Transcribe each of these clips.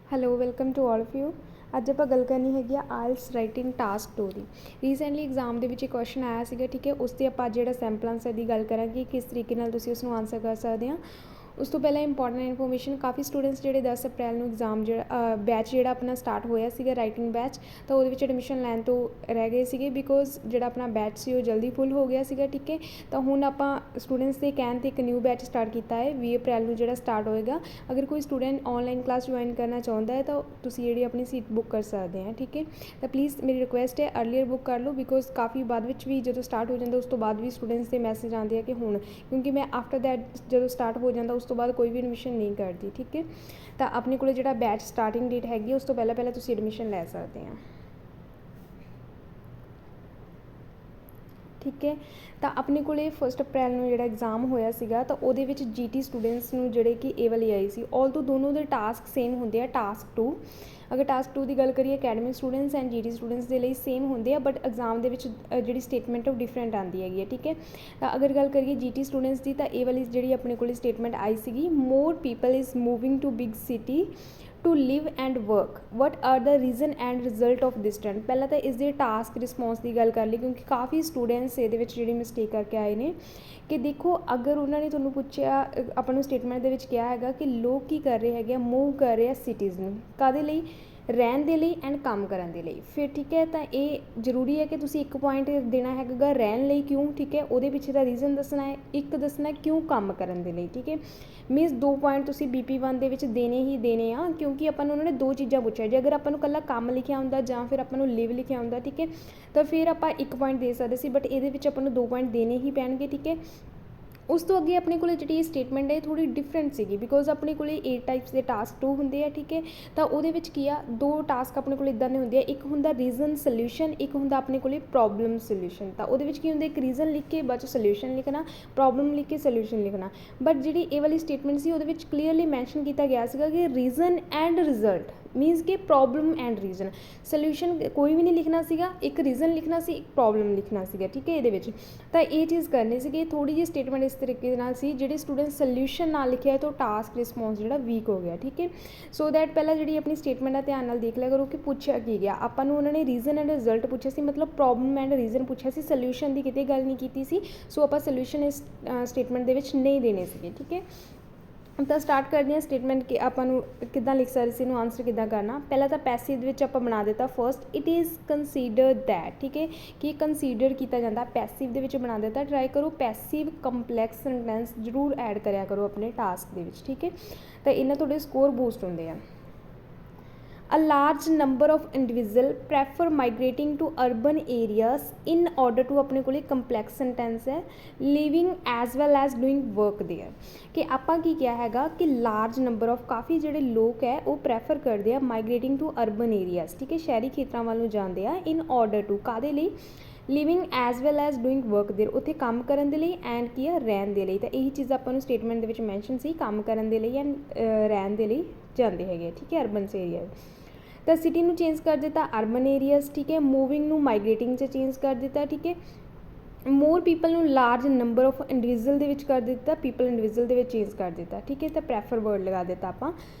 Hello welcome to all of you. ਅੱਜ ਆਪਾਂ ਗੱਲ ਕਰਨੀ ਹੈਗੀ ਆ ਆਇਲਸ ਰਾਈਟਿੰਗ ਟਾਸਕ 2 ਦੀ। ਰੀਸੈਂਟਲੀ ਐਗਜ਼ਾਮ ਦੇ ਵਿੱਚ ਇੱਕ ਕੁਐਸਚਨ ਆਇਆ ਸੀਗਾ, ਠੀਕ ਹੈ। ਉਸ 'ਤੇ ਆਪਾਂ ਜਿਹੜਾ ਸੈਂਪਲ ਆਂਸਰ ਦੀ ਗੱਲ ਕਰਾਂਗੇ, ਕਿਸ ਤਰੀਕੇ ਨਾਲ ਤੁਸੀਂ ਉਸ ਨੂੰ ਆਂਸਰ ਕਰ ਸਕਦੇ ਹਾਂ। ਉਸ ਤੋਂ ਪਹਿਲਾਂ ਇੰਪੋਰਟੈਂਟ ਇਨਫੋਰਮੇਸ਼ਨ, ਕਾਫੀ ਸਟੂਡੈਂਟਸ ਜਿਹੜੇ 10 ਅਪ੍ਰੈਲ ਨੂੰ ਐਗਜ਼ਾਮ ਬੈਚ ਜਿਹੜਾ ਆਪਣਾ ਸਟਾਰਟ ਹੋਇਆ ਸੀਗਾ ਰਾਈਟਿੰਗ ਬੈਚ, ਤਾਂ ਉਹਦੇ ਵਿੱਚ ਐਡਮਿਸ਼ਨ ਲੈਣ ਤੋਂ ਰਹਿ ਗਏ ਸੀਗੇ ਬਿਕੋਜ਼ ਜਿਹੜਾ ਆਪਣਾ ਬੈਚ ਸੀ ਉਹ ਜਲਦੀ ਫੁੱਲ ਹੋ ਗਿਆ ਸੀਗਾ, ਠੀਕ ਹੈ। ਤਾਂ ਹੁਣ ਆਪਾਂ ਸਟੂਡੈਂਟਸ ਦੇ ਕਹਿਣ 'ਤੇ ਇੱਕ ਨਿਊ ਬੈਚ ਸਟਾਰਟ ਕੀਤਾ ਹੈ 20 ਅਪ੍ਰੈਲ ਨੂੰ ਜਿਹੜਾ ਸਟਾਰਟ ਹੋਏਗਾ। ਅਗਰ ਕੋਈ ਸਟੂਡੈਂਟ ਔਨਲਾਈਨ ਕਲਾਸ ਜੁਆਇਨ ਕਰਨਾ ਚਾਹੁੰਦਾ ਹੈ ਤਾਂ ਤੁਸੀਂ ਜਿਹੜੀ ਆਪਣੀ ਸੀਟ ਬੁੱਕ ਕਰ ਸਕਦੇ ਹਾਂ, ਠੀਕ ਹੈ। ਤਾਂ ਪਲੀਜ਼ ਮੇਰੀ ਰਿਕੁਐਸਟ ਹੈ ਅਰਲੀਅਰ ਬੁੱਕ ਕਰ ਲਓ ਬਿਕੋਜ਼ ਕਾਫੀ ਬਾਅਦ ਵਿੱਚ ਵੀ ਜਦੋਂ ਸਟਾਰਟ ਹੋ ਜਾਂਦਾ ਉਸ ਤੋਂ ਬਾਅਦ ਵੀ ਸਟੂਡੈਂਟਸ ਦੇ ਮੈਸੇਜ ਆਉਂਦੇ ਆ ਕਿ ਹੁਣ, ਕਿਉਂਕਿ ਮੈਂ ਆਫਟਰ ਦੈਟ ਜਦੋਂ ਸਟਾਰਟ ਹੋ ਜਾਂਦਾ ਉਸ ਤੋਂ ਬਾਅਦ ਕੋਈ ਵੀ ਐਡਮਿਸ਼ਨ ਨਹੀਂ ਕਰਦੀ, ਠੀਕ ਹੈ। ਤਾਂ ਆਪਣੇ ਕੋਲ ਜਿਹੜਾ ਬੈਚ ਸਟਾਰਟਿੰਗ ਡੇਟ ਹੈਗੀ ਉਸ ਤੋਂ ਪਹਿਲਾਂ ਤੁਸੀਂ ਐਡਮਿਸ਼ਨ ਲੈ ਸਕਦੇ ਆ, ਠੀਕ ਹੈ। ਤਾਂ ਆਪਣੇ ਕੋਲ 1 ਅਪ੍ਰੈਲ ਨੂੰ ਜਿਹੜਾ ਐਗਜ਼ਾਮ ਹੋਇਆ ਸੀਗਾ ਤਾਂ ਉਹਦੇ ਵਿੱਚ GT ਸਟੂਡੈਂਟਸ ਨੂੰ ਜਿਹੜੇ ਕਿ ਏ ਵਾਲੀ ਆਈ ਸੀ, ਆਲਦੋ ਦੋਨੋਂ ਦੇ ਟਾਸਕ ਸੇਮ ਹੁੰਦੇ ਆ। ਟਾਸਕ 2, ਅਗਰ ਟਾਸਕ 2 ਦੀ ਗੱਲ ਕਰੀਏ academic students and GT students ਦੇ ਲਈ ਸੇਮ ਹੁੰਦੇ ਆ, ਬਟ ਐਗਜ਼ਾਮ ਦੇ ਵਿੱਚ ਜਿਹੜੀ ਸਟੇਟਮੈਂਟ ਉਹ ਡਿਫਰੈਂਟ ਆਉਂਦੀ ਹੈਗੀ ਹੈ, ਠੀਕ ਹੈ। ਤਾਂ ਅਗਰ ਗੱਲ ਕਰੀਏ GT ਸਟੂਡੈਂਟਸ ਦੀ, ਤਾਂ ਇਹ ਵਾਲੀ ਜਿਹੜੀ ਆਪਣੇ ਕੋਲ ਸਟੇਟਮੈਂਟ ਆਈ ਸੀਗੀ, more people is moving to big city to live and work, what are the reason and result of this trend. ਪਹਿਲਾਂ ਤਾਂ ਇਸ ਦੇ ਟਾਸਕ ਰਿਸਪੌਂਸ ਦੀ ਗੱਲ ਕਰ ਲਈ, ਕਿਉਂਕਿ ਕਾਫੀ ਸਟੂਡੈਂਟਸ ਇਹਦੇ ਵਿੱਚ ਜਿਹੜੀ ਮਿਸਟੇਕ ਕਰਕੇ ਆਏ ਨੇ ਕਿ ਦੇਖੋ, ਅਗਰ ਉਹਨਾਂ ਨੇ ਤੁਹਾਨੂੰ ਪੁੱਛਿਆ, ਆਪਾਂ ਨੂੰ ਸਟੇਟਮੈਂਟ ਦੇ ਵਿੱਚ ਕਿਹਾ ਹੈਗਾ ਕਿ ਲੋਕ ਕੀ ਕਰ ਰਹੇ ਹੈਗੇ ਆ, ਮੂਵ ਕਰ ਰਹੇ ਆ ਸਿਟੀਜ਼ ਨੂੰ, ਕਾਹਦੇ ਲਈ, ਰਹਿਣ ਦੇ ਲਈ ਐਂਡ ਕੰਮ ਕਰਨ ਦੇ ਲਈ। ਫਿਰ ਠੀਕ ਹੈ, ਤਾਂ ਇਹ ਜ਼ਰੂਰੀ ਹੈ ਕਿ ਤੁਸੀਂ ਇੱਕ ਪੁਆਇੰਟ ਦੇਣਾ ਹੈਗਾ ਰਹਿਣ ਲਈ ਕਿਉਂ, ਠੀਕ ਹੈ। ਉਹਦੇ ਪਿੱਛੇ ਦਾ ਰੀਜ਼ਨ ਦੱਸਣਾ ਹੈ, ਇੱਕ ਦੱਸਣਾ ਕਿਉਂ ਕੰਮ ਕਰਨ ਦੇ ਲਈ, ਠੀਕ ਹੈ। ਮੀਨਸ 2 ਪੁਆਇੰਟ ਤੁਸੀਂ BP1 ਦੇ ਵਿੱਚ ਦੇਣੇ ਹੀ ਦੇਣੇ ਆ, ਕਿਉਂਕਿ ਆਪਾਂ ਨੂੰ ਉਹਨਾਂ ਨੇ 2 ਚੀਜ਼ਾਂ ਪੁੱਛਿਆ। ਜੇ ਅਗਰ ਆਪਾਂ ਨੂੰ ਇਕੱਲਾ ਕੰਮ ਲਿਖਿਆ ਹੁੰਦਾ ਜਾਂ ਫਿਰ ਆਪਾਂ ਨੂੰ ਲਿਵ ਲਿਖਿਆ ਹੁੰਦਾ, ਠੀਕ ਹੈ, ਤਾਂ ਫਿਰ ਆਪਾਂ 1 ਪੁਆਇੰਟ ਦੇ ਸਕਦੇ ਸੀ, ਬਟ ਇਹਦੇ ਵਿੱਚ ਆਪਾਂ ਨੂੰ 2 ਪੁਆਇੰਟ ਦੇਣੇ ਹੀ ਪੈਣਗੇ, ਠੀਕ ਹੈ। ਉਸ ਤੋਂ ਅੱਗੇ ਆਪਣੇ ਕੋਲ ਜਿਹੜੀ ਸਟੇਟਮੈਂਟ ਹੈ ਥੋੜ੍ਹੀ ਡਿਫਰੈਂਟ ਸੀਗੀ ਬਿਕੋਜ਼ ਆਪਣੇ ਕੋਲ 8 ਟਾਈਪਸ ਦੇ ਟਾਸਕ 2 ਹੁੰਦੇ ਆ, ਠੀਕ ਹੈ। ਤਾਂ ਉਹਦੇ ਵਿੱਚ ਕੀ ਆ, 2 ਟਾਸਕ ਆਪਣੇ ਕੋਲ ਇੱਦਾਂ ਦੇ ਹੁੰਦੇ ਆ, ਇੱਕ ਹੁੰਦਾ ਰੀਜ਼ਨ ਸੋਲਿਊਸ਼ਨ, ਇੱਕ ਹੁੰਦਾ ਆਪਣੇ ਕੋਲ ਪ੍ਰੋਬਲਮ ਸੋਲਿਊਸ਼ਨ। ਤਾਂ ਉਹਦੇ ਵਿੱਚ ਕੀ ਹੁੰਦਾ, ਇੱਕ ਰੀਜ਼ਨ ਲਿਖ ਕੇ ਬਾਅਦ 'ਚ ਸੋਲਿਊਸ਼ਨ ਲਿਖਣਾ, ਪ੍ਰੋਬਲਮ ਲਿਖ ਕੇ ਸੋਲਿਊਸ਼ਨ ਲਿਖਣਾ। ਬਟ ਜਿਹੜੀ ਇਹ ਵਾਲੀ ਸਟੇਟਮੈਂਟ ਸੀ ਉਹਦੇ ਵਿੱਚ ਕਲੀਅਰਲੀ ਮੈਂਸ਼ਨ ਕੀਤਾ ਗਿਆ ਸੀਗਾ ਕਿ ਰੀਜ਼ਨ ਐਂਡ ਰਿਜ਼ਲਟ, ਮੀਨਸ ਕਿ ਪ੍ਰੋਬਲਮ ਐਂਡ ਰੀਜ਼ਨ। ਸੋਲਿਊਸ਼ਨ ਕੋਈ ਵੀ ਨਹੀਂ ਲਿਖਣਾ ਸੀਗਾ, ਇੱਕ ਰੀਜ਼ਨ ਲਿਖਣਾ ਸੀ, ਇੱਕ ਪ੍ਰੋਬਲਮ ਲਿਖਣਾ ਸੀਗਾ, ਠੀਕ ਹੈ। ਇਹਦੇ ਵਿੱਚ ਤਾਂ ਇਹ ਚੀਜ਼ ਕਰਨੀ ਸੀਗੀ। ਥੋੜ੍ਹੀ ਜਿਹੀ ਸਟੇਟਮੈਂਟ ਇਸ ਤਰੀਕੇ ਦੇ ਨਾਲ ਸੀ, ਜਿਹੜੇ ਸਟੂਡੈਂਟ ਸੋਲਿਊਸ਼ਨ ਨਾਲ ਲਿਖਿਆ ਤਾਂ ਟਾਸਕ ਰਿਸਪੌਂਸ ਜਿਹੜਾ ਵੀਕ ਹੋ ਗਿਆ, ਠੀਕ ਹੈ। ਸੋ ਦੈਟ ਪਹਿਲਾਂ ਜਿਹੜੀ ਆਪਣੀ ਸਟੇਟਮੈਂਟ ਆ ਧਿਆਨ ਨਾਲ ਦੇਖ ਲਿਆ ਕਰੋ ਕਿ ਪੁੱਛਿਆ ਕੀ ਗਿਆ। ਆਪਾਂ ਨੂੰ ਉਹਨਾਂ ਨੇ ਰੀਜ਼ਨ ਐਂਡ ਰਿਜ਼ਲਟ ਪੁੱਛਿਆ ਸੀ, ਮਤਲਬ ਪ੍ਰੋਬਲਮ ਐਂਡ ਰੀਜ਼ਨ ਪੁੱਛਿਆ ਸੀ, ਸੋਲਿਊਸ਼ਨ ਦੀ ਕਿਤੇ ਗੱਲ ਨਹੀਂ ਕੀਤੀ ਸੀ। ਸੋ ਆਪਾਂ ਸੋਲਿਊਸ਼ਨ ਇਸ ਸਟੇਟਮੈਂਟ ਦੇ ਵਿੱਚ ਨਹੀਂ ਦੇਣੇ ਸੀਗੇ, ਠੀਕ ਹੈ। ਤਾਂ ਸਟਾਰਟ ਕਰਦੇ ਹਾਂ ਸਟੇਟਮੈਂਟ ਕਿ ਆਪਾਂ ਨੂੰ ਕਿੱਦਾਂ ਲਿਖ ਸਕਦੇ ਸੀ, ਇਹਨੂੰ ਆਨਸਰ ਕਿੱਦਾਂ ਕਰਨਾ। ਪਹਿਲਾਂ ਤਾਂ ਪੈਸਿਵ ਦੇ ਵਿੱਚ ਆਪਾਂ ਬਣਾ ਦਿੱਤਾ first, it is considered that, ਠੀਕ ਹੈ, ਕਿ ਕੰਸੀਡਰ ਕੀਤਾ ਜਾਂਦਾ। ਪੈਸਿਵ ਦੇ ਵਿੱਚ ਬਣਾ ਦਿੱਤਾ। ਟਰਾਈ ਕਰੋ ਪੈਸਿਵ ਕੰਪਲੈਕਸ ਸੈਂਟੈਂਸ ਜ਼ਰੂਰ ਐਡ ਕਰਿਆ ਕਰੋ ਆਪਣੇ ਟਾਸਕ ਦੇ ਵਿੱਚ, ਠੀਕ ਹੈ। ਤਾਂ ਇਹਨਾਂ ਤੁਹਾਡੇ ਸਕੋਰ ਬੂਸਟ ਹੁੰਦੇ ਆ। A large number of individual prefer migrating to urban areas in order to, ਆਪਣੇ ਕੋਲ complex sentence ਹੈ, living as well as doing work there। ਕਿ ਆਪਾਂ ਕੀ ਕਿਹਾ ਹੈਗਾ ਕਿ ਲਾਰਜ ਨੰਬਰ ਆਫ, ਕਾਫੀ ਜਿਹੜੇ ਲੋਕ ਹੈ ਉਹ ਪ੍ਰੈਫਰ ਕਰਦੇ ਆ ਮਾਈਗ੍ਰੇਟਿੰਗ ਟੂ ਅਰਬਨ ਏਰੀਆਜ਼, ਠੀਕ ਹੈ, ਸ਼ਹਿਰੀ ਖੇਤਰਾਂ ਵੱਲ ਨੂੰ ਜਾਂਦੇ ਆ। ਇਨ ਆਰਡਰ ਟੂ, ਕਾਹਦੇ ਲਈ, living as well as doing work ਦੇਰ, ਉੱਥੇ ਕੰਮ ਕਰਨ ਦੇ ਲਈ ਐਂਡ ਕੀ ਆ, ਰਹਿਣ ਦੇ ਲਈ। ਤਾਂ ਇਹੀ ਚੀਜ਼ ਆਪਾਂ ਨੂੰ ਸਟੇਟਮੈਂਟ ਦੇ ਵਿੱਚ ਮੈਂਸ਼ਨ ਸੀ, ਕੰਮ ਕਰਨ ਦੇ ਲਈ ਐਂਡ ਰਹਿਣ ਦੇ ਲਈ ਜਾਂਦੇ ਹੈਗੇ, ਠੀਕ ਹੈ, ਅਰਬਨ ਏਰੀਆ। ਤਾਂ ਸਿਟੀ ਨੂੰ ਚੇਂਜ ਕਰ ਦਿੱਤਾ ਅਰਬਨ ਏਰੀਆਜ਼, ਠੀਕ ਹੈ। ਮੂਵਿੰਗ ਨੂੰ ਮਾਈਗ੍ਰੇਟਿੰਗ 'ਚ ਚੇਂਜ ਕਰ ਦਿੱਤਾ, ਠੀਕ ਹੈ। ਮੋਰ ਪੀਪਲ ਨੂੰ ਲਾਰਜ ਨੰਬਰ ਆਫ ਇੰਡੀਵਿਜੂਅਲ ਦੇ ਵਿੱਚ ਕਰ ਦਿੱਤਾ, ਪੀਪਲ ਇੰਡੀਵਿਜੂਅਲ ਦੇ ਵਿੱਚ ਚੇਂਜ ਕਰ ਦਿੱਤਾ, ਠੀਕ ਹੈ। ਤਾਂ ਪ੍ਰੈਫਰ ਵਰਡ ਲਗਾ ਦਿੱਤਾ ਆਪਾਂ।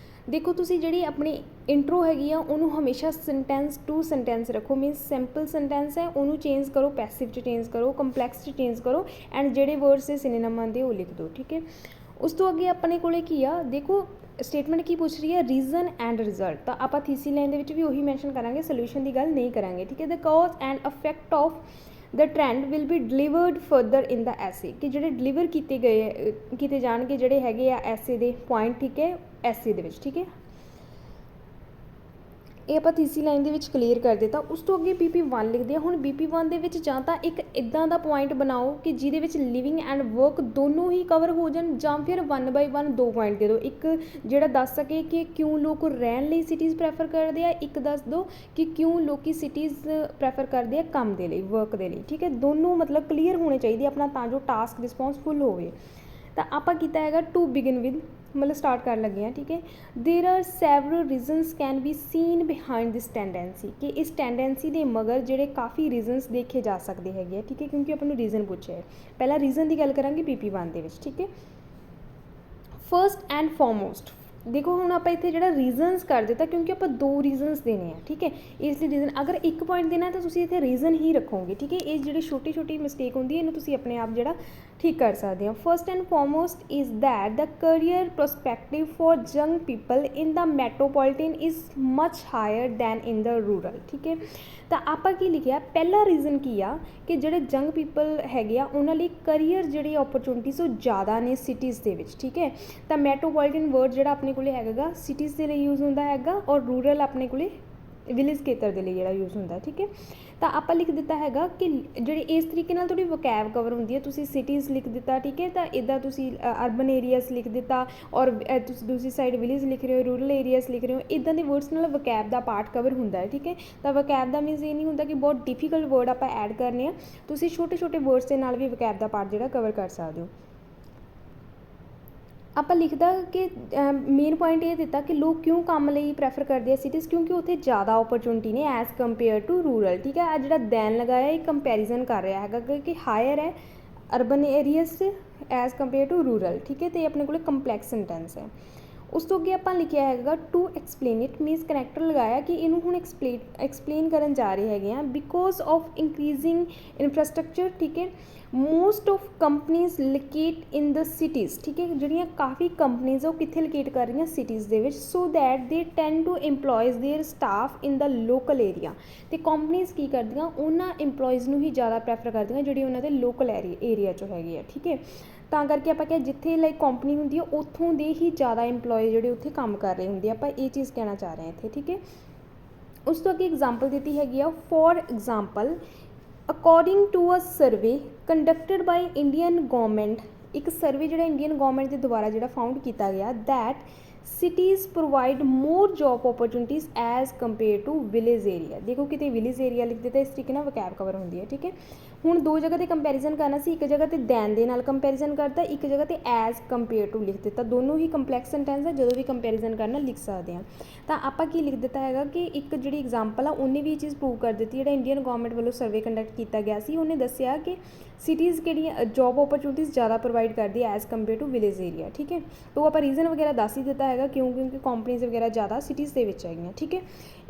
ਦੇਖੋ ਤੁਸੀਂ ਜਿਹੜੀ ਆਪਣੀ ਇੰਟਰੋ ਹੈਗੀ ਆ ਉਹਨੂੰ ਹਮੇਸ਼ਾ ਸੈਂਟੈਂਸ ਟੂ ਸੈਂਟੈਂਸ ਰੱਖੋ, ਮੀਨਸ ਸਿੰਪਲ ਸੈਂਟੈਂਸ ਹੈ ਉਹਨੂੰ ਚੇਂਜ ਕਰੋ, ਪੈਸਿਵ 'ਚ ਚੇਂਜ ਕਰੋ, ਕੰਪਲੈਕਸ 'ਚ ਚੇਂਜ ਕਰੋ, ਐਂਡ ਜਿਹੜੇ ਵਰਡਸ ਦੇ ਸਿਨੋਨਿਮ ਆਉਂਦੇ ਉਹ ਲਿਖ ਦਿਓ, ਠੀਕ ਹੈ। ਉਸ ਤੋਂ ਅੱਗੇ ਆਪਣੇ ਕੋਲੇ ਕੀ ਆ, ਦੇਖੋ ਸਟੇਟਮੈਂਟ ਕੀ ਪੁੱਛ ਰਹੀ ਹੈ, ਰੀਜ਼ਨ ਐਂਡ ਰਿਜ਼ਲਟ। ਤਾਂ ਆਪਾਂ ਥੀਸੀ ਲਾਈਨ ਦੇ ਵਿੱਚ ਵੀ ਉਹੀ ਮੈਂਸ਼ਨ ਕਰਾਂਗੇ, ਸੋਲਿਊਸ਼ਨ ਦੀ ਗੱਲ ਨਹੀਂ ਕਰਾਂਗੇ, ਠੀਕ ਹੈ। The cause and effect of the trend will be delivered further in the essay, ਕਿ ਜਿਹੜੇ ਡਿਲੀਵਰ ਕੀਤੇ ਜਾਣਗੇ ਜਿਹੜੇ ਹੈਗੇ ਆ ਐਸੇ ਦੇ ਪੁਆਇੰਟ, ਠੀਕ ਹੈ, ਐਸੇ ਦੇ ਵਿੱਚ, ਠੀਕ ਹੈ। ਇਹ ਆਪਾਂ ਤੀਸਰੀ ਲਾਈਨ ਦੇ ਵਿੱਚ ਕਲੀਅਰ ਕਰ ਦਿੱਤਾ। ਉਸ ਤੋਂ ਅੱਗੇ BP1 ਲਿਖਦੇ ਆ। ਹੁਣ BP1 ਦੇ ਵਿੱਚ ਜਾਂ ਤਾਂ ਇੱਕ ਇੱਦਾਂ ਦਾ ਪੁਆਇੰਟ ਬਣਾਓ ਕਿ ਜਿਹਦੇ ਵਿੱਚ ਲਿਵਿੰਗ ਐਂਡ ਵਰਕ ਦੋਨੋਂ ਹੀ ਕਵਰ ਹੋ ਜਾਣ, ਜਾਂ ਫਿਰ 1 ਬਾਈ 1 2 ਪੁਆਇੰਟ ਦੇ ਦਿਓ। ਇੱਕ ਜਿਹੜਾ ਦੱਸ ਸਕੇ ਕਿ ਕਿਉਂ ਲੋਕ ਰਹਿਣ ਲਈ ਸਿਟੀਜ਼ ਪ੍ਰੈਫਰ ਕਰਦੇ ਆ, ਇੱਕ ਦੱਸ ਦਿਓ ਕਿ ਕਿਉਂ ਲੋਕੀ ਸਿਟੀਜ਼ ਪ੍ਰੈਫਰ ਕਰਦੇ ਆ ਕੰਮ ਦੇ ਲਈ, ਵਰਕ ਦੇ ਲਈ, ਠੀਕ ਹੈ। ਦੋਨੋਂ ਮਤਲਬ ਕਲੀਅਰ ਹੋਣੇ ਚਾਹੀਦੇ ਆਪਣਾ, ਤਾਂ ਜੋ ਟਾਸਕ ਰਿਸਪੌਂਸ ਫੁੱਲ ਹੋਵੇ। ਤਾਂ ਆਪਾਂ ਕੀਤਾ ਹੈਗਾ ਟੂ ਬਿਗਨ ਵਿਦ, मतलब स्टार्ट कर लगे हैं, ठीक है। There are several reasons can be seen behind this tendency, कि इस टेंडेंसी के मगर जोड़े काफ़ी रीजनस देखे जा सकते हैं, ठीक है, क्योंकि अपन रीजन पूछे है। पहला रीजन की गल करांगे BP1 दे विच, ठीक है। फर्स्ट एंड फॉरमोस्ट देखो हुण आपां इत्थे जिहड़ा रीजनस कर दिता क्योंकि आपां दो रीजनस देने हैं, ठीक है। इसलिए रीजन अगर एक पॉइंट देना तो तुसीं इत्थे रीजन ही रखोगे, ठीक है। ये जिहड़ी छोटी छोटी मिसटेक होंदी है इन्हूं तुसीं अपने आप जिहड़ा ठीक कर सकते हो। First and foremost is that the career prospective for young people in the metropolitan is much higher than in the rural, ठीक है। तो आपां की लिखिया पहला रीजन की आ कि जिहड़े यंग पीपल हैगे आ उन्हां लई करियर जिहड़ी अपॉर्चुनिटीज़ वो ज़्यादा ने सिटीज़ दे विच, ठीक है। तो मैट्रोपोलिटन वर्ड जिहड़ा अपने कोले हैगा सिटीज़ दे लई यूज़ हुंदा हैगा और रूरल अपने कोले विलेज खेतर दे लई जिहड़ा यूज़ हुंदा, ठीक है। तो आपां लिख दिता हैगा कि जिहड़ी इस तरीके नाल थोड़ी वोकैब कवर हुंदी है, तुसीं सिटीज़ लिख दिता, ठीक है। तो इदां तुसीं अर्बन एरियाज़ लिख दिता और तुसीं दूसरी साइड विलेज लिख रहे हो, रूरल एरियाज़ लिख रहे हो, इदां दे वर्ड्स नाल वोकैब दा पार्ट कवर हुंदा है, ठीक है। तो वोकैब दा मीनस ये नहीं हुंदा कि बहुत डिफिकल्ट वर्ड आपां ऐड करने आ, तुसीं छोटे छोटे वर्ड्स दे नाल भी वोकैब दा पार्ट जिहड़ा कवर कर सकदे हो। ਆਪਾਂ ਲਿਖਦਾ कि मेन पॉइंट ये दिता कि लोग क्यों काम ਲਈ ਪ੍ਰੈਫਰ ਕਰਦੇ ਆ ਸਿਟੀज़ क्योंकि ਉੱਥੇ ज़्यादा अपॉर्चुनिटी ने एज़ कंपेयर टू रूरल, ठीक है। आ ਜਿਹੜਾ दैन लगाया ये कंपैरिजन कर रहा है कि हायर है अर्बन एरियाज से एज़ कंपेयर टू रूरल, ठीक है। तो ये अपने को कंपलैक्स सेंटेंस है। उस तो अगे आप लिखिया हैगा to explain it means connector लगाया कि इनू हुण एक्सप्लेन करन जा रहे हैं बिकॉज ऑफ इंक्रीजिंग इंफ्रास्ट्रक्चर, ठीक है। Most of companies locate in the cities, ठीक है। जिहड़ियां काफ़ी कंपनीज वो कित्थे लोकेट कर रही सिटीज़ दे विच so that they tend to employs their staff in the local area. तो कंपनीज की करदियां उन्हां इंप्लॉयज़ नूं ही ज़्यादा प्रैफर करदियां जिहड़ी उन्हां दे लोकल एरिया चों हैगी है, ठीक है। ਤਾਂ ਕਰਕੇ ਆਪਾਂ ਕਿਹਾ ਜਿੱਥੇ ਲਾਈਕ ਕੰਪਨੀ ਹੁੰਦੀ ਹੈ ਉੱਥੋਂ ਦੇ ਹੀ ਜ਼ਿਆਦਾ ਇੰਪਲੋਏ ਜਿਹੜੇ ਉੱਥੇ ਕੰਮ ਕਰ ਰਹੇ ਹੁੰਦੇ ਆ, ਆਪਾਂ ਇਹ ਚੀਜ਼ ਕਹਿਣਾ ਚਾਹ ਰਹੇ ਹਾਂ ਇੱਥੇ, ਠੀਕ ਹੈ। ਉਸ ਤੋਂ ਅੱਗੇ ਐਗਜ਼ਾਮਪਲ ਦਿੱਤੀ ਹੈਗੀ ਆ for example according to a survey conducted by Indian government, ਇੱਕ ਸਰਵੇ ਜਿਹੜਾ ਇੰਡੀਅਨ ਗੌਰਮੈਂਟ ਦੇ ਦੁਆਰਾ ਜਿਹੜਾ ਫਾਊਂਡ ਕੀਤਾ ਗਿਆ that cities provide more job opportunities as compare to village area. देखो कितने विलेज एरिया लिख देता इस तरीके वकैब कवर होंगी है, ठीक है। हुण दो जगह पर कंपैरिजन करना सी, एक जगह पर दैन दे नाल कंपैरिजन करता, एक जगह पर एज़ कंपेयर टू लिख दिता। दोनों ही कंपलैक्स सेंटेंस है, जो भी कंपैरिजन करना लिख सकते हैं। तो आप की लिख दिता है कि एक जी एग्जाम्पल आ उन्हें भी ये चीज़ प्रूव कर दी, जो इंडियन गौरमेंट वालों सर्वे कंडक्ट किया गया सी, उन्हें दसिया कि सिटीज़ कि जॉब अपॉर्चुनिटीज़ ज़्यादा प्रोवाइड करती है as compare to village area, ठीक है। तो आप रीज़न वगैरह दस ही दिता है क्यों, क्योंकि कंपनीज वगैरह ज़्यादा सिटीज़ के विच हैगियां, ठीक है।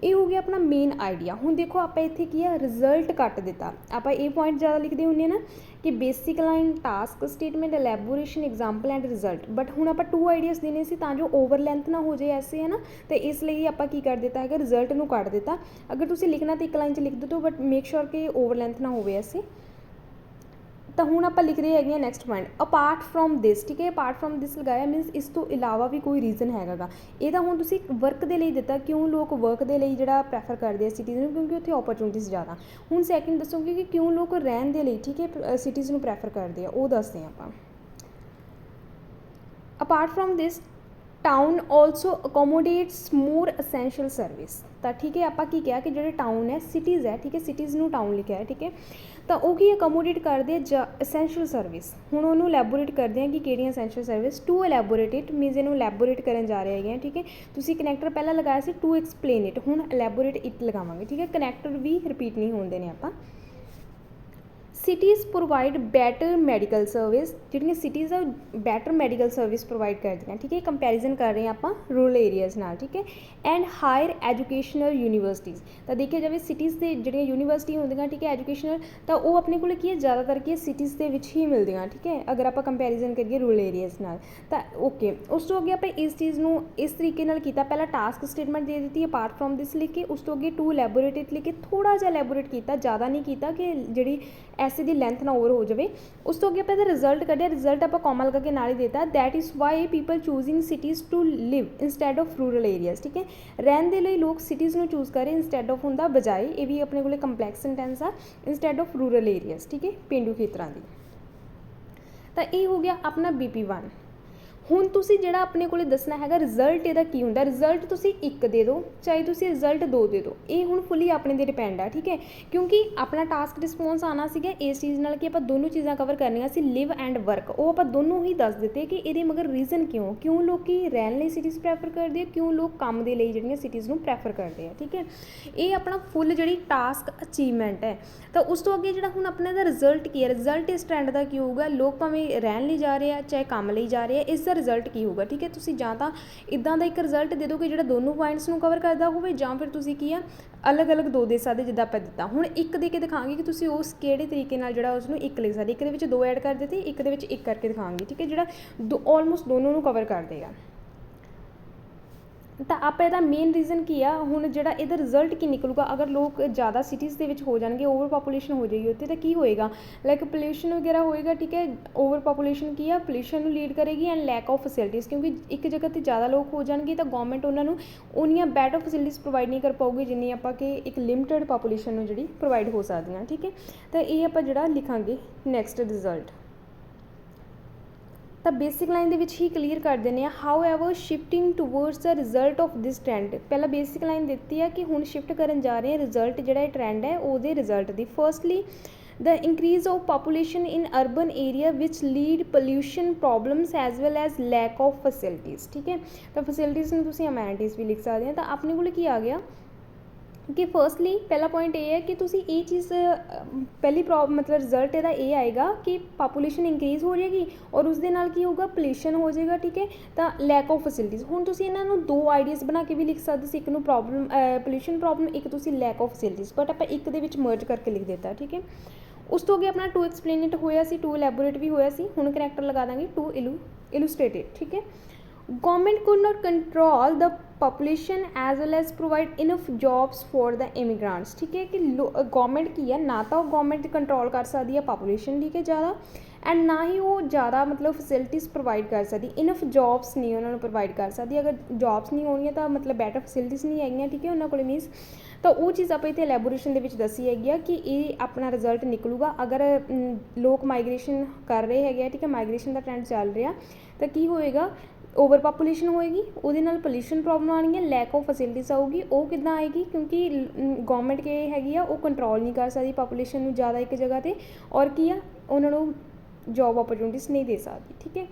ये हो गया अपना मेन आइडिया। हुण देखो आप इत्थे की है रिजल्ट कट दिता, आप ये पॉइंट ज़्यादा लिखते होंगे ना कि basic line task statement elaboration example and result, but हुण आप टू आइडियाज़ देने से तां जो ओवर लेंथ ना हो जाए ऐसे है ना, तो इसलिए आप की कर दिता है रिजल्ट नूं कट दिता। अगर तुसीं लिखना तो एक लाइन च लिख दो तो बट मेक श्योर कि ओवर लेंथ ना हो ऐसे। तो हुण आप लिख रहे हैं next point apart from this, ठीक है। अपार्ट फ्रॉम दिस लगाया मीनस इस तो इलावा भी कोई रीजन हैगा। ये तो हुण तुसीं वर्क के लिए दिता, क्यों लोग वर्क के लिए जिहड़ा प्रैफर करते हैं सिटीज़ नूं, क्योंकि उत्थे अपॉर्चुनिटीज़ ज़्यादा। हुण सैकेंड दसोगे कि क्यों लोग रहन दे लिए, ठीक है, सिटीज़ नूं प्रैफर करते हैं, वो दसदे आपां। Apart from this town also accommodates more essential service. तो ठीक है आप की क्या कि जो टाउन है सिटीज़ है, ठीक है, सिटीज़ नूं टाउन लिखा है, ठीक है। तो वो की अकोमोडेट करते हैं असैंशियल सर्विस। हुण उन्होंने एलैबोरेट करते हैं कि किहड़ियां essential service. To elaborate it means इन्हूं एलैबोरेट करन जा रहे हैं, ठीक है। तुसीं कनैक्टर पहला लगाया सी टू एक्सप्लेन इट, हुण एलैबोरेट इट लगावांगे, ठीक है। कनैक्टर भी रिपीट नहीं होंदे ने आपां। Cities provide better medical service, जिहड़ियां सिटीज़ आ बैटर मैडिकल सर्विस प्रोवाइड करदियां, ठीक है। कंपैरिजन कर रहे हैं आप रूरल एरियाज़ नाल, ठीक है। एंड हायर एजुकेशनल यूनीवर्सिटीज़, तो देखिए जाए सिटीज़ के जिहड़ियां यूनीवर्सिटी होंदियां, ठीक है, एजुकेशनल, तो वो अपने को की है ज़्यादातर की सिटीज़ के विच ही मिलदियां, ठीक है, अगर आप कंपैरिजन करिए रूरल एरियाज़ नाल। तो ओके उस तो अगे आप इस चीज़ नूं इस तरीके नाल कीता, पहला task statement they the apart from this लिख के, उस तो अगे टू एलैबोरेट इट लिख के थोड़ा जिहा एलैबोरेट किया, ज़्यादा नहीं किया कि जिहड़ी ऐसे दी लेंथ ना ओवर हो जाए। उस तो अगे आप रिजल्ट कढ़िया, रिजल्ट आप कॉमा लगा के नाल ही देता that is why people choosing cities to live instead of rural areas, ठीक है। रहन दे लई लोग सिटीज़ नूं चूज़ करें इंस्टैड ऑफ हुंदा बजाए, ये भी अपने को कंपलैक्स सेंटेंस आ, इंस्टैड ऑफ रूरल एरियाज़, ठीक है, पेंडू खेतरां दी। तो ये हो गया अपना BP1। हुण तुसीं जिहड़ा अपने को दसना है रिजल्ट इहदा की हुंदा, रिजल्ट तुसीं एक दे दो चाहे तुसीं रिजल्ट दो दे दो, ये हुण फुली अपने ते डिपेंड है, ठीक है। क्योंकि अपना टास्क रिस्पोंस आना सीगा इस चीज़ नाल कि आपां दोनों चीज़ां कवर करनियां सी, लिव एंड वर्क, वो आपां दोनों ही दस दिते कि इहदे मगर रीजन क्यों क्यों लोग रहन लई सिटीज़ प्रैफर करते हैं, क्यों लोग काम दे लई जिहड़ियां सिटीज़ नूं प्रैफर करते हैं, ठीक है। ये अपना फुल जिहड़ी टास्क अचीवमेंट है। तो उस तो अगे जिहड़ा हुण अपने दा रिजल्ट की है, रिजल्ट इस ट्रेंड का की होगा, लोग भावें रहन लई जा रहे हैं चाहे काम लई जा रहे हैं, इसका ਰਿਜ਼ਲਟ ਕੀ ਹੋਊਗਾ। ਠੀਕ ਹੈ, ਤੁਸੀਂ ਜਾਂ ਤਾਂ ਇੱਦਾਂ ਦਾ ਇੱਕ ਰਿਜ਼ਲਟ ਦੇ ਦਿਓ ਕਿ ਜਿਹੜਾ ਦੋਨੋਂ ਪੁਆਇੰਟਸ ਨੂੰ ਕਵਰ ਕਰਦਾ ਹੋਵੇ, ਜਾਂ ਫਿਰ ਤੁਸੀਂ ਕੀ ਆ ਅਲੱਗ-ਅਲੱਗ ਦੋ ਦੇ ਸਕਦੇ ਜਿੱਦਾਂ ਆਪਾਂ ਦਿੱਤਾ। ਹੁਣ ਇੱਕ ਦੇ ਕੇ ਦਿਖਾਵਾਂਗੇ ਕਿ ਤੁਸੀਂ ਉਸ ਕਿਹੜੇ ਤਰੀਕੇ ਨਾਲ ਜਿਹੜਾ ਉਸਨੂੰ ਇੱਕ ਲਿਖ ਸਕਦੇ। ਇੱਕ ਦੇ ਵਿੱਚ ਦੋ ਐਡ ਕਰ ਦਿੱਤੇ, ਇੱਕ ਦੇ ਵਿੱਚ ਇੱਕ ਕਰਕੇ ਦਿਖਾਵਾਂਗੇ। ਠੀਕ ਹੈ, ਜਿਹੜਾ ਆਲਮੋਸਟ ਦੋਨੋਂ ਨੂੰ ਕਵਰ ਕਰ ਦੇਗਾ। ਤਾਂ ਆਪਾਂ ਇਹਦਾ ਮੇਨ ਰੀਜ਼ਨ ਕੀ ਆ, ਹੁਣ ਜਿਹੜਾ ਇਹਦਾ ਰਿਜ਼ਲਟ ਕੀ ਨਿਕਲੂਗਾ, ਅਗਰ ਲੋਕ ਜ਼ਿਆਦਾ ਸਿਟੀਜ਼ ਦੇ ਵਿੱਚ ਹੋ ਜਾਣਗੇ, ਓਵਰ ਪਾਪੂਲੇਸ਼ਨ ਹੋ ਜਾਏਗੀ ਉੱਥੇ, ਤਾਂ ਕੀ ਹੋਏਗਾ, ਲਾਈਕ ਪੋਲਿਊਸ਼ਨ ਵਗੈਰਾ ਹੋਏਗਾ। ਠੀਕ ਹੈ, ਓਵਰ ਪਾਪੂਲੇਸ਼ਨ ਕੀ ਆ, ਪੋਲਿਊਸ਼ਨ ਨੂੰ ਲੀਡ ਕਰੇਗੀ ਐਂਡ ਲੈਕ ਆਫ ਫੈਸਿਲਿਟੀਜ਼, ਕਿਉਂਕਿ ਇੱਕ ਜਗ੍ਹਾ 'ਤੇ ਜ਼ਿਆਦਾ ਲੋਕ ਹੋ ਜਾਣਗੇ ਤਾਂ ਗੌਰਮੈਂਟ ਉਹਨਾਂ ਨੂੰ ਉਨੀਆਂ ਬੈਟਰ ਫੈਸਿਲਿਟੀਜ਼ ਪ੍ਰੋਵਾਈਡ ਨਹੀਂ ਕਰ ਪਾਊਗੀ ਜਿੰਨੀ ਆਪਾਂ ਕਿ ਇੱਕ ਲਿਮਟਿਡ ਪਾਪੂਲੇਸ਼ਨ ਨੂੰ ਜਿਹੜੀ ਪ੍ਰੋਵਾਈਡ ਹੋ ਸਕਦੀਆਂ। ਠੀਕ ਹੈ, ਤਾਂ ਇਹ ਆਪਾਂ ਜਿਹੜਾ ਲਿਖਾਂਗੇ ਨੈਕਸਟ ਰਿਜ਼ਲਟ। ਤਾਂ ਬੇਸਿਕ ਲਾਈਨ ਦੇ ਵਿੱਚ ਹੀ ਕਲੀਅਰ ਕਰ ਦਿੰਦੇ ਆ। How ever shifting towards the result of this trend, ਪਹਿਲਾਂ ਬੇਸਿਕ ਲਾਈਨ ਦਿੱਤੀ ਆ ਕਿ ਹੁਣ ਸ਼ਿਫਟ ਕਰਨ ਜਾ ਰਹੇ ਆ ਰਿਜ਼ਲਟ ਜਿਹੜਾ ਇਹ ਟ੍ਰੈਂਡ ਹੈ ਉਹਦੇ result the. Firstly the increase of population in urban area which lead pollution problems as well as lack of facilities। ठीक है, तो facilities ਨੂੰ ਤੁਸੀਂ amenities ਵੀ ਲਿਖ ਸਕਦੇ ਆ। ਤਾਂ ਆਪਣੇ ਕੋਲ ਕੀ ਆ ਗਿਆ ਕਿ ਫਰਸਟਲੀ ਪਹਿਲਾ ਪੁਆਇੰਟ ਇਹ ਹੈ ਕਿ ਤੁਸੀਂ ਇਹ ਚੀਜ਼ ਪਹਿਲੀ ਮਤਲਬ ਰਿਜ਼ਲਟ ਇਹਦਾ ਇਹ ਆਏਗਾ ਕਿ ਪਾਪੂਲੇਸ਼ਨ ਇੰਕਰੀਜ਼ ਹੋ ਜਾਏਗੀ ਔਰ ਉਸ ਦੇ ਨਾਲ ਕੀ ਹੋਊਗਾ, ਪੋਲਿਊਸ਼ਨ ਹੋ ਜਾਏਗਾ। ਠੀਕ ਹੈ, ਤਾਂ ਲੈਕ ਆਫ ਫੈਸਿਲਿਟੀਜ਼। ਹੁਣ ਤੁਸੀਂ ਇਹਨਾਂ ਨੂੰ ਦੋ ਆਈਡੀਆਜ਼ ਬਣਾ ਕੇ ਵੀ ਲਿਖ ਸਕਦੇ ਸੀ, ਇੱਕ ਨੂੰ ਪ੍ਰੋਬਲਮ ਪੋਲਿਊਸ਼ਨ ਪ੍ਰੋਬਲਮ, ਇੱਕ ਤੁਸੀਂ ਲੈਕ ਆਫ ਫੈਸਿਲਿਟੀਜ਼, ਬਟ ਆਪਾਂ ਇੱਕ ਦੇ ਵਿੱਚ ਮਰਜ ਕਰਕੇ ਲਿਖ ਦਿੱਤਾ। ਠੀਕ ਹੈ, ਉਸ ਤੋਂ ਅੱਗੇ ਆਪਣਾ ਟੂ ਐਕਸਪਲੇਨ ਇਟ ਹੋਇਆ ਸੀ, ਟੂ ਇਲੈਬੋਰੇਟ ਵੀ ਹੋਇਆ ਸੀ। ਹੁਣ ਕਰੈਕਟਰ ਲਗਾ ਦਾਂਗੇ ਟੂ ਇਲੂਸਟ੍ਰੇਟਿਡ। ਠੀਕ ਹੈ, government could not control the population as well as provide enough jobs for the immigrants। ठीक है, कि गवर्नमेंट की है ना तो गवर्नमेंट कंट्रोल कर सकती है पॉपुलेशन, ठीक है, ज़्यादा, एंड ना ही वो ज़्यादा मतलब फैसिलिटीज़ प्रोवाइड कर सकती, इनफ जॉब्स नहीं उन्होंने प्रोवाइड कर सकती। अगर जॉब्स नहीं होनी तो मतलब बैटर फैसिलिटीज़ नहीं है। ठीक है, उन्होंने को मीनस तो वो चीज़ आप इतने एलैबोरेशन के दसी है कि ये अपना रिजल्ट निकलूगा अगर लोग माइग्रेशन कर रहे हैं। ठीक है, माइग्रेशन का ट्रेंड चल रहा तो की होएगा, ओवर पापूलेशन होएगी, ਉਹਦੇ ਨਾਲ ਪੋਲਿਊਸ਼ਨ ਪ੍ਰੋਬਲਮ ਆਉਣੀ ਹੈ, ਲੈਕ ਆਫ ਫੈਸਿਲਿਟੀਜ਼ ਆਊਗੀ। ਉਹ ਕਿੱਦਾਂ ਆਏਗੀ, ਕਿਉਂਕਿ ਗੌਰਮੈਂਟ ਕੀ ਹੈਗੀ ਆ, ਉਹ ਕੰਟਰੋਲ ਨਹੀਂ ਕਰ ਸਕਦੀ ਪਾਪੂਲੇਸ਼ਨ ਨੂੰ ਜ਼ਿਆਦਾ ਇੱਕ ਜਗ੍ਹਾ 'ਤੇ, ਔਰ ਕੀ ਆ ਉਹਨਾਂ ਨੂੰ ਜੋਬ ਓਪਰਚੁਨਿਟੀਜ਼ ਨਹੀਂ ਦੇ ਸਕਦੀ। ਠੀਕ ਹੈ,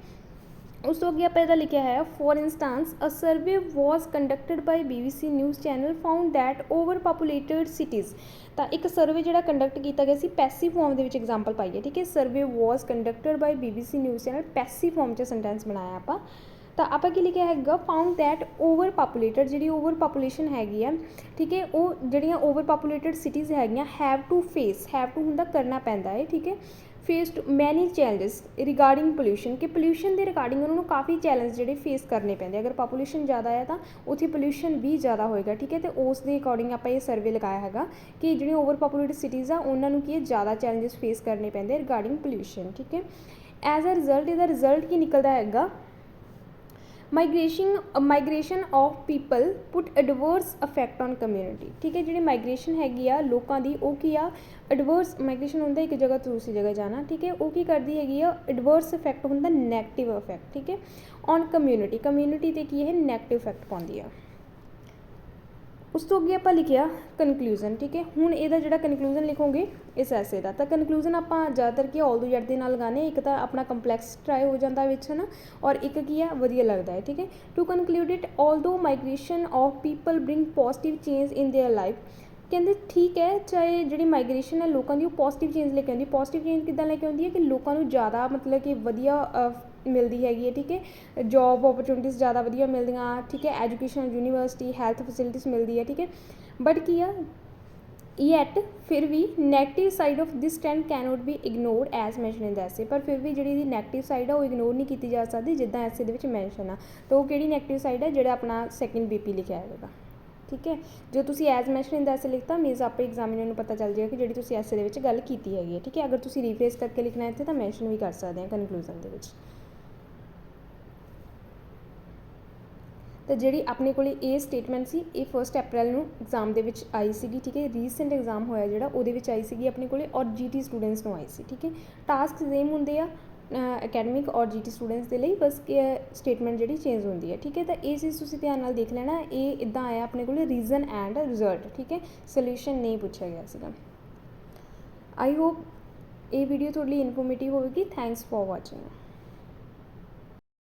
ਉਸ ਤੋਂ ਅੱਗੇ ਆਪਾਂ ਇਹਦਾ ਲਿਖਿਆ ਹੈ, for instance a survey was conducted by BBC news channel found that over populated cities. ਤਾਂ ਇੱਕ ਸਰਵੇ ਜਿਹੜਾ ਕੰਡਕਟ ਕੀਤਾ ਗਿਆ ਸੀ, ਪੈਸਿਵ ਫਾਰਮ ਦੇ ਵਿੱਚ ਐਗਜ਼ਾਮਪਲ ਪਾਈ ਹੈ। ਠੀਕ ਹੈ, survey was conducted by BBC news channel, passive form 'ਚ ਸੈਂਟੈਂਸ ਬਣਾਇਆ ਆਪਾਂ। ਤਾਂ ਆਪਾਂ ਕੀ ਲਿਖਿਆ ਹੈਗਾ, ਫਾਊਂਡ ਦੈਟ ਓਵਰ ਪਾਪੂਲੇਟਡ, ਜਿਹੜੀ ਓਵਰ ਪਾਪੂਲੇਸ਼ਨ ਹੈਗੀ ਆ, ਠੀਕ ਹੈ, ਉਹ ਜਿਹੜੀਆਂ ਓਵਰ ਪਾਪੂਲੇਟਡ ਸਿਟੀਜ਼ ਹੈਗੀਆਂ, ਹੈਵ ਟੂ ਹੁੰਦਾ ਕਰਨਾ ਪੈਂਦਾ ਹੈ। ਠੀਕ ਹੈ, ਫੇਸਡ ਮੈਨੀ ਚੈਲੰਜਸ ਰਿਗਾਰਡਿੰਗ ਪੋਲਿਊਸ਼ਨ, ਕਿ ਪੋਲਿਊਸ਼ਨ ਦੇ ਰਿਗਾਰਡਿੰਗ ਉਹਨਾਂ ਨੂੰ ਕਾਫੀ ਚੈਲੰਜ ਜਿਹੜੇ ਫੇਸ ਕਰਨੇ ਪੈਂਦੇ। ਅਗਰ ਪਾਪੂਲੇਸ਼ਨ ਜ਼ਿਆਦਾ ਹੈ ਤਾਂ ਉੱਥੇ ਪੋਲਿਊਸ਼ਨ ਵੀ ਜ਼ਿਆਦਾ ਹੋਏਗਾ। ਠੀਕ ਹੈ, ਅਤੇ ਉਸ ਦੇ ਅਕੋਰਡਿੰਗ ਆਪਾਂ ਇਹ ਸਰਵੇ ਲਗਾਇਆ ਹੈਗਾ ਕਿ ਜਿਹੜੀਆਂ ਓਵਰ ਪਾਪੂਲੇਟਡ ਸਿਟੀਜ਼ ਆ ਉਹਨਾਂ ਨੂੰ ਕੀ ਹੈ, ਜ਼ਿਆਦਾ ਚੈਲੰਜਸ ਫੇਸ ਕਰਨੇ ਪੈਂਦੇ ਰਿਗਾਰਡਿੰਗ ਪੋਲਿਊਸ਼ਨ। ਠੀਕ ਹੈ, ਐਜ਼ ਅ ਰਿਜ਼ਲਟ ਇਹਦਾ ਰਿਜ਼ਲਟ ਕੀ ਨਿਕਲਦਾ ਹੈਗਾ, migration of people put adverse effect on community. ਠੀਕ ਹੈ, ਜਿਹੜੀ ਮਾਈਗ੍ਰੇਸ਼ਨ ਹੈਗੀ ਆ ਲੋਕਾਂ ਦੀ, ਉਹ ਕੀ ਆ, ਐਡਵਰਸ ਮਾਈਗ੍ਰੇਸ਼ਨ ਹੁੰਦਾ ਇੱਕ ਜਗ੍ਹਾ ਤੋਂ ਦੂਸਰੀ ਜਗ੍ਹਾ ਜਾਣਾ। ਠੀਕ ਹੈ, ਉਹ ਕੀ ਕਰਦੀ ਹੈਗੀ ਆ, ਐਡਵਰਸ ਇਫੈਕਟ ਹੁੰਦਾ, ਨੈਗੇਟਿਵ ਇਫੈਕਟ। ਠੀਕ ਹੈ, ਔਨ ਕਮਿਊਨਿਟੀ 'ਤੇ ਕੀ ਇਹ ਨੈਗੇਟਿਵ ਇਫੈਕਟ ਪਾਉਂਦੀ ਆ। ਉਸ ਤੋਂ ਅੱਗੇ ਆਪਾਂ ਲਿਖਿਆ ਕਨਕਲੂਜਨ। ਠੀਕ ਹੈ, ਹੁਣ ਇਹਦਾ ਜਿਹੜਾ ਕਨਕਲੂਜਨ ਲਿਖੋਗੇ ਇਸ ਐਸੇ ਦਾ, ਤਾਂ ਕਨਕਲੂਜਨ ਆਪਾਂ ਜ਼ਿਆਦਾਤਰ ਕੀ ਆਲ ਦੋ ਜੈਟ ਦੇ ਨਾਲ ਲਗਾਉਂਦੇ, ਇੱਕ ਤਾਂ ਆਪਣਾ ਕੰਪਲੈਕਸ ਟਰਾਈ ਹੋ ਜਾਂਦਾ ਵਿੱਚ ਹੈ ਨਾ, ਔਰ ਇੱਕ ਕੀ ਆ ਵਧੀਆ ਲੱਗਦਾ ਹੈ। ਠੀਕ ਹੈ, to conclude it although migration of people bring positive change in their life. ਕਹਿੰਦੇ ਠੀਕ ਹੈ, ਚਾਹੇ ਜਿਹੜੀ ਮਾਈਗ੍ਰੇਸ਼ਨ ਹੈ ਲੋਕਾਂ ਦੀ ਉਹ ਪੋਜ਼ਿਟਿਵ ਚੇਂਜ ਲੈ ਕੇ ਆਉਂਦੀ। ਪੋਜ਼ਿਟਿਵ ਚੇਂਜ ਕਿੱਦਾਂ ਲੈ ਕੇ ਆਉਂਦੀ ਹੈ ਕਿ ਲੋਕਾਂ ਨੂੰ ਜ਼ਿਆਦਾ ਮਤਲਬ ਕਿ ਵਧੀਆ ਮਿਲਦੀ ਹੈਗੀ ਹੈ। ਠੀਕ ਹੈ, ਜੋਬ ਓਪਰਚੁਨਿਟੀਜ਼ ਜ਼ਿਆਦਾ ਵਧੀਆ ਮਿਲਦੀਆਂ। ਠੀਕ ਹੈ, ਐਜੂਕੇਸ਼ਨ, ਯੂਨੀਵਰਸਿਟੀ, ਹੈਲਥ ਫੈਸਿਲਿਟੀਜ਼ ਮਿਲਦੀ ਹੈ। ਠੀਕ ਹੈ, ਬਟ ਕੀ ਆ, ਯੈਟ ਫਿਰ ਵੀ negative side of this trend cannot be ignored as mention in the essay. ਪਰ ਫਿਰ ਵੀ ਜਿਹੜੀ ਇਹਦੀ ਨੈਗੇਟਿਵ ਸਾਈਡ ਆ ਉਹ ਇਗਨੋਰ ਨਹੀਂ ਕੀਤੀ ਜਾ ਸਕਦੀ, ਜਿੱਦਾਂ ਐਸੇ ਦੇ ਵਿੱਚ ਮੈਂਸ਼ਨ ਆ। ਤਾਂ ਉਹ ਕਿਹੜੀ ਨੈਗੇਟਿਵ ਸਾਈਡ ਹੈ, ਜਿਹੜਾ ਆਪਣਾ ਸੈਕਿੰਡ BP ਲਿਖਿਆ ਹੈਗਾ। ਠੀਕ ਹੈ, ਜੋ ਤੁਸੀਂ ਐਜ਼ ਮੈਂਸ਼ਨ ਇਨ ਦ ਐਸੇ ਲਿਖਤਾ ਮੀਨਸ ਆਪੇ ਐਗਜ਼ਾਮੀਨਰ ਨੂੰ ਪਤਾ ਚੱਲ ਜਾਏਗਾ ਕਿ ਜਿਹੜੀ ਤੁਸੀਂ ਐਸੇ ਦੇ ਵਿੱਚ ਗੱਲ ਕੀਤੀ ਹੈਗੀ ਹੈ। ਠੀਕ ਹੈ, ਅਗਰ ਤੁਸੀਂ ਰੀਫਰੇਸ ਕਰਕੇ ਲਿਖਣਾ ਇੱਥੇ ਤਾਂ ਮੈਂਸ਼ਨ ਵੀ ਕਰ ਸਕਦੇ ਹਾਂ ਕਨਕਲੂਜਨ ਦੇ ਵਿੱਚ। ਤਾਂ ਜਿਹੜੀ ਆਪਣੇ ਕੋਲ ਇਹ ਸਟੇਟਮੈਂਟ ਸੀ, ਇਹ 1 ਅਪ੍ਰੈਲ ਨੂੰ ਐਗਜ਼ਾਮ ਦੇ ਵਿੱਚ ਆਈ ਸੀਗੀ। ਠੀਕ ਹੈ, ਰੀਸੈਂਟ ਐਗਜ਼ਾਮ ਹੋਇਆ ਜਿਹੜਾ ਉਹਦੇ ਵਿੱਚ ਆਈ ਸੀਗੀ ਆਪਣੇ ਕੋਲ, ਔਰ GT ਸਟੂਡੈਂਟਸ ਨੂੰ ਆਈ ਸੀ। ਠੀਕ ਹੈ, ਟਾਸਕ ਸੇਮ ਹੁੰਦੇ ਆ ਅਕੈਡਮਿਕ ਔਰ GT ਸਟੂਡੈਂਟਸ ਦੇ ਲਈ, ਬਸ ਸਟੇਟਮੈਂਟ ਜਿਹੜੀ ਚੇਂਜ ਹੁੰਦੀ ਹੈ। ਠੀਕ ਹੈ, ਤਾਂ ਇਹ ਚੀਜ਼ ਤੁਸੀਂ ਧਿਆਨ ਨਾਲ ਦੇਖ ਲੈਣਾ। ਇਹ ਇੱਦਾਂ ਆਇਆ ਆਪਣੇ ਕੋਲ ਰੀਜ਼ਨ ਐਂਡ ਰਿਜ਼ਲਟ। ਠੀਕ ਹੈ, ਸੋਲਿਊਸ਼ਨ ਨਹੀਂ ਪੁੱਛਿਆ ਗਿਆ ਸੀਗਾ। ਆਈ ਹੋਪ ਇਹ ਵੀਡੀਓ ਤੁਹਾਡੇ ਲਈ ਇਨਫੋਰਮੇਟਿਵ ਹੋਵੇਗੀ। Thanks for watching.